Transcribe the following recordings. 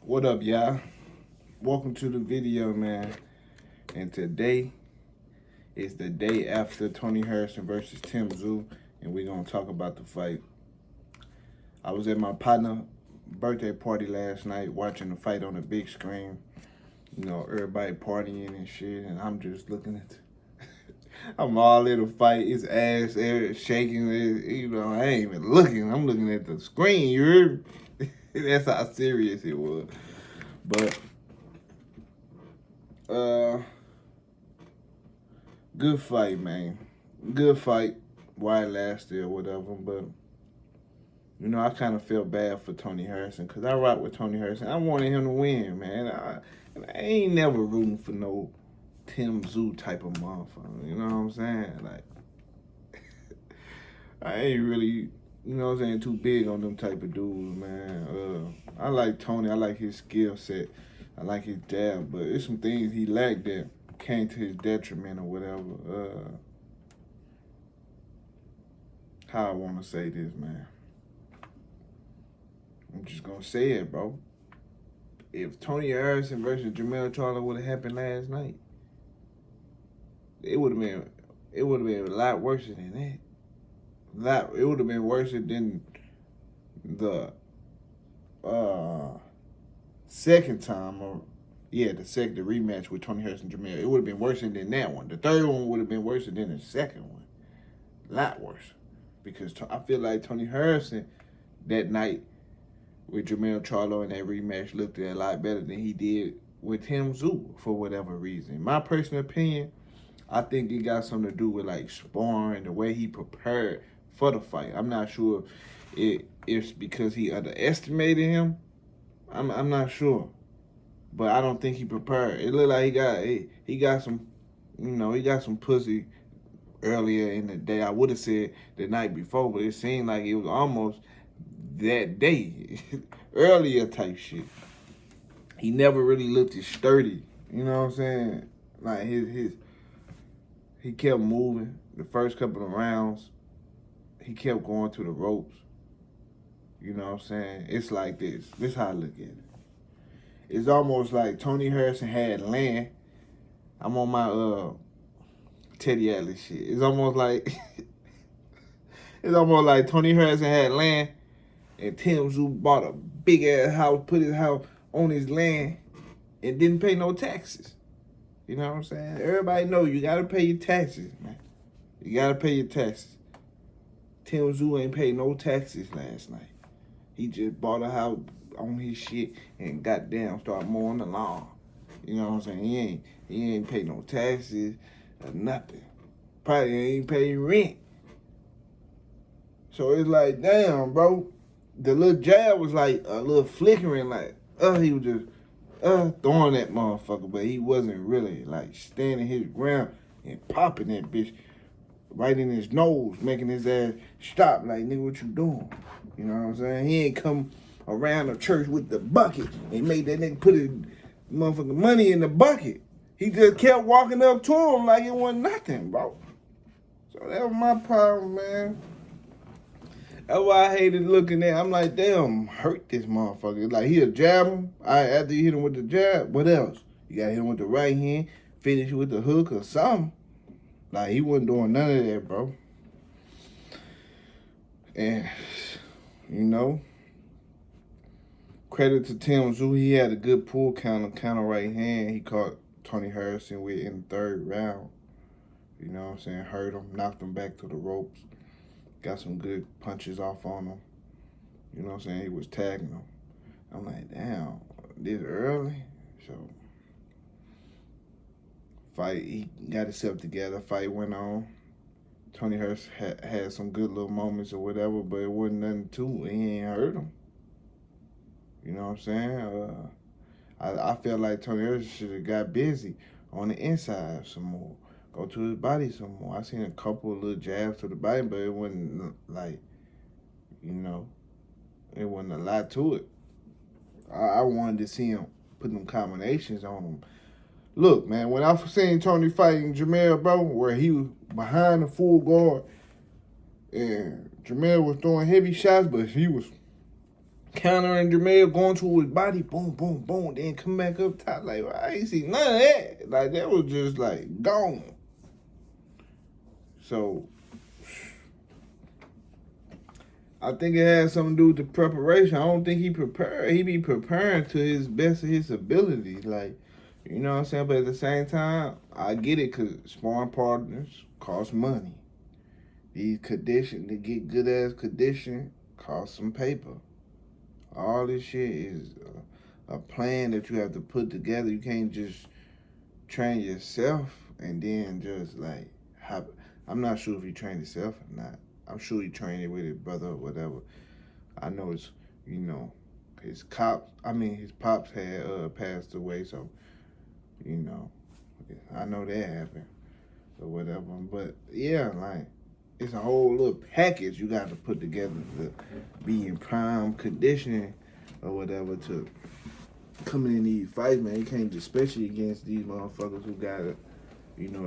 What up, y'all? Welcome to the video, man. And today is the day after Tony Harrison versus Tszyu, and we're gonna talk about the fight. I was at my partner's birthday party last night watching the fight on the big screen. You know, everybody partying and shit, and I'm just looking at I'm all in the fight. His ass shaking. You know, I ain't even looking. I'm looking at the screen. You heard me? That's how serious it was. But good fight, man. Good fight. Why it lasted or whatever. But you know, I kind of felt bad for Tony Harrison because I rock with Tony Harrison. I wanted him to win, man. I ain't never rooting for no Tszyu type of motherfucker. You know what I'm saying? Like, I ain't really, you know what I'm saying, too big on them type of dudes, man. I like Tony. I like his skill set. I like his jab, but there's some things he lacked that came to his detriment or whatever. How I want to say this, man. I'm just going to say it, bro. If Tony Harrison versus Jermell Charlo would have happened last night, it would have been a lot worse than that. It would have been worse than the second time, the rematch with Tony Harrison and Jermell. It would have been worse than that one. The third one would have been worse than the second one. A lot worse. Because I feel like Tony Harrison that night with Jermell Charlo in that rematch looked a lot better than he did with Tszyu for whatever reason. My personal opinion, I think it got something to do with like sparring, the way he prepared for the fight. I'm not sure it's because he underestimated him. I'm not sure, but I don't think he prepared. It looked like he got some, you know, he got some pussy earlier in the day. I would have said the night before, but it seemed like it was almost that day, earlier type shit. He never really looked as sturdy. You know what I'm saying? Like he kept moving the first couple of rounds. He kept going to the ropes. You know what I'm saying? It's like this. This is how I look at it. It's almost like Tony Harrison had land. I'm on my Teddy Atlas shit. It's almost like Tony Harrison had land and Tszyu bought a big ass house, put his house on his land, and didn't pay no taxes. You know what I'm saying? Everybody know you gotta pay your taxes, man. You gotta pay your taxes. Tszyu ain't paid no taxes last night. He just bought a house on his shit and goddamn started mowing the lawn. You know what I'm saying? He ain't paid no taxes or nothing. Probably ain't paid rent. So it's like, damn, bro. The little jab was like a little flickering, like, he was just throwing that motherfucker, but he wasn't really like standing his ground and popping that bitch right in his nose, making his ass stop, like, nigga, what you doing? You know what I'm saying? He ain't come around the church with the bucket and made that nigga put his motherfucking money in the bucket. He just kept walking up to him like it wasn't nothing, bro. So that was my problem, man. That's why I hated looking at. I'm like, damn, hurt this motherfucker. Like, he'll jab him. After you hit him with the jab, what else? You got to hit him with the right hand, finish with the hook or something. Like, he wasn't doing none of that, bro. And, you know, credit to Tszyu. He had a good pull counter right hand. He caught Tony Harrison with in the third round. You know what I'm saying? Hurt him, knocked him back to the ropes. Got some good punches off on him. You know what I'm saying? He was tagging him. I'm like, damn, this early? So, fight, he got himself together. Fight went on. Tony Harrison had some good little moments or whatever, but it wasn't nothing to it. He ain't hurt him. You know what I'm saying? I feel like Tony Harrison should have got busy on the inside some more. Go to his body some more. I seen a couple of little jabs to the body, but it wasn't like, you know, it wasn't a lot to it. I wanted to see him put them combinations on him. Look, man, when I seen Tony fighting Jermell, bro, where he was behind the full guard and Jermell was throwing heavy shots, but he was countering Jermell, going to his body, boom, boom, boom, then come back up top. Like, I ain't see none of that. Like, that was just, like, gone. So, I think it has something to do with the preparation. I don't think he prepared. He be preparing to his best of his ability. Like, you know what I'm saying? But at the same time, I get it because sparring partners cost money. These condition, to get good ass condition, cost some paper. All this shit is a plan that you have to put together. You can't just train yourself and then just like hop. I'm not sure if he trained himself or not. I'm sure he trained it with his brother or whatever. I know it's, you know, his pops had passed away, so, you know, I know that happened or whatever. But yeah, like, it's a whole little package you got to put together to be in prime conditioning or whatever to come in these fights, man. You can't just, especially against these motherfuckers who got a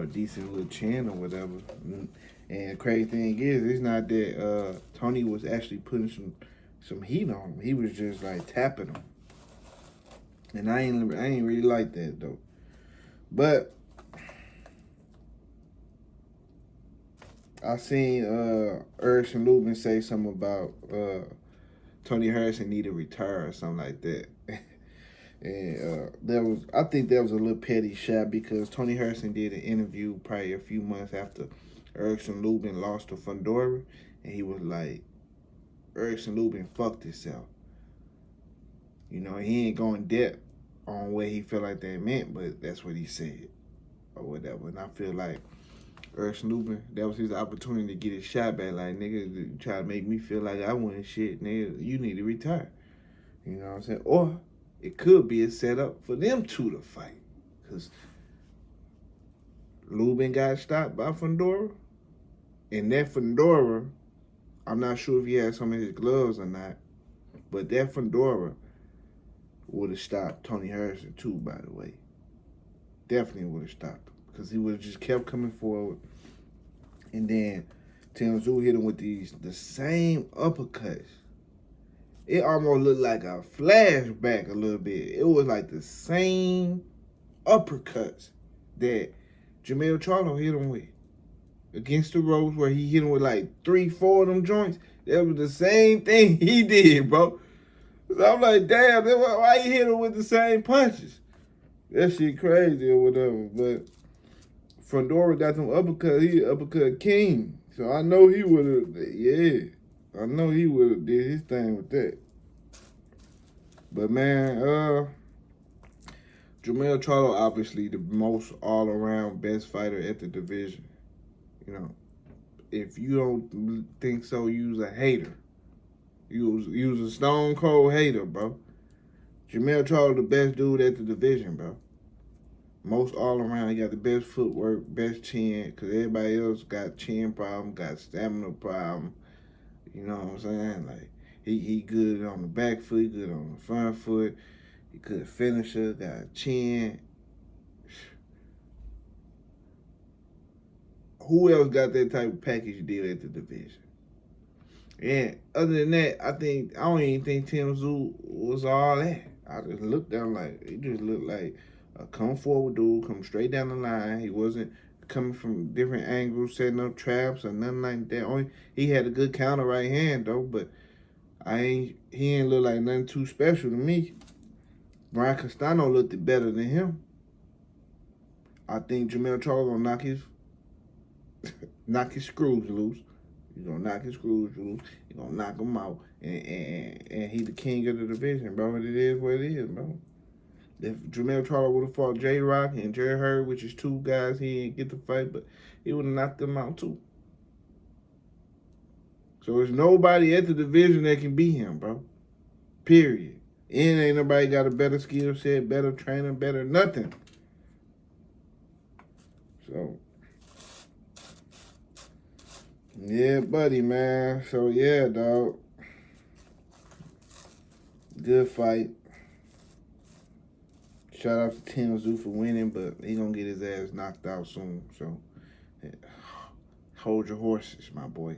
decent little chin or whatever. And the crazy thing is, it's not that Tony was actually putting some heat on him. He was just like tapping him, and I ain't really like that though. But I seen Erson Lubin say something about Tony Harrison need to retire or something like that. And I think that was a little petty shot because Tony Harrison did an interview probably a few months after Erson Lubin lost to Fundora, and he was like, Erson Lubin fucked himself. You know, he ain't going depth on what he felt like that meant, but that's what he said or whatever. And I feel like Erson Lubin, that was his opportunity to get his shot back. Like, nigga, you try to make me feel like I win shit, nigga, you need to retire. You know what I'm saying? Or it could be a setup for them two to fight. Because Lubin got stopped by Fundora. And that Fundora, I'm not sure if he had some of his gloves or not, but that Fundora would have stopped Tony Harrison too, by the way. Definitely would have stopped him. Because he would have just kept coming forward. And then Tszyu hit him with the same uppercuts. It almost looked like a flashback a little bit. It was like the same uppercuts that Jermell Charlo hit him with against the ropes, where he hit him with like 3-4 of them joints. That was the same thing he did, bro. So I'm like, damn, why you hit him with the same punches? That shit crazy or whatever. But Fundora got them uppercuts. He uppercut king. So I know he would have, yeah. I know he would have did his thing with that. But man, Jermell Charlo obviously the most all-around best fighter at the division. You know, if you don't think so, use a hater. Use a stone cold hater, bro. Jermell Charlo the best dude at the division, bro. Most all around, he got the best footwork, best chin, because everybody else got chin problem, got stamina problem. You know what I'm saying? Like, he good on the back foot, he good on the front foot, he good finisher, got a chin. Who else got that type of package deal at the division? And other than that, I don't even think Tszyu was all that. I just looked down like, he just looked like a come forward dude, come straight down the line. He wasn't coming from different angles, setting up traps or nothing like that. He had a good counter right hand though, but he ain't look like nothing too special to me. Brian Castano looked better than him. I think Jermell Charlo gonna knock his screws loose. He's gonna knock his screws loose. He's gonna knock them out, and he the king of the division, bro. It is what it is, bro. If Jermell Charlo would have fought J-Rock and Jerry Hurd, which is two guys he didn't get to fight, but he would have knocked them out too. So there's nobody at the division that can beat him, bro. Period. And ain't nobody got a better skill set, better trainer, better nothing. So, yeah, buddy, man. So, yeah, dog. Good fight. Shout out to Tszyu for winning, but he gonna get his ass knocked out soon. So, hold your horses, my boy.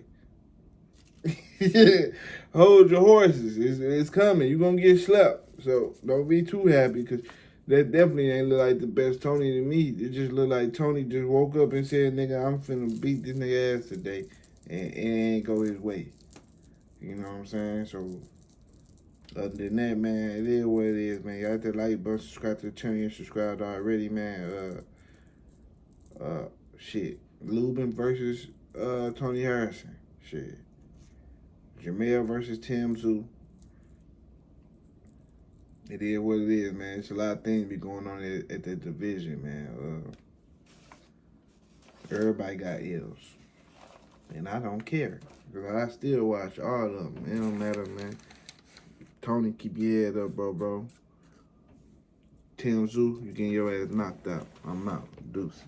Hold your horses. It's coming. You're going to get slapped. So don't be too happy because that definitely ain't look like the best Tony to me. It just look like Tony just woke up and said, nigga, I'm finna beat this nigga ass today. And it ain't go his way. You know what I'm saying? So, other than that, man, it is what it is, man. Y'all hit that like button, subscribe to the channel. You subscribed already, man. Shit. Lubin versus Tony Harrison. Shit. Jermell versus Tszyu. It is what it is, man. It's a lot of things be going on at that division, man. Everybody got ills. And I don't care. Because I still watch all of them. It don't matter, man. Tony, keep your head up, bro. Tszyu, you getting your ass knocked out. I'm out. Deuce.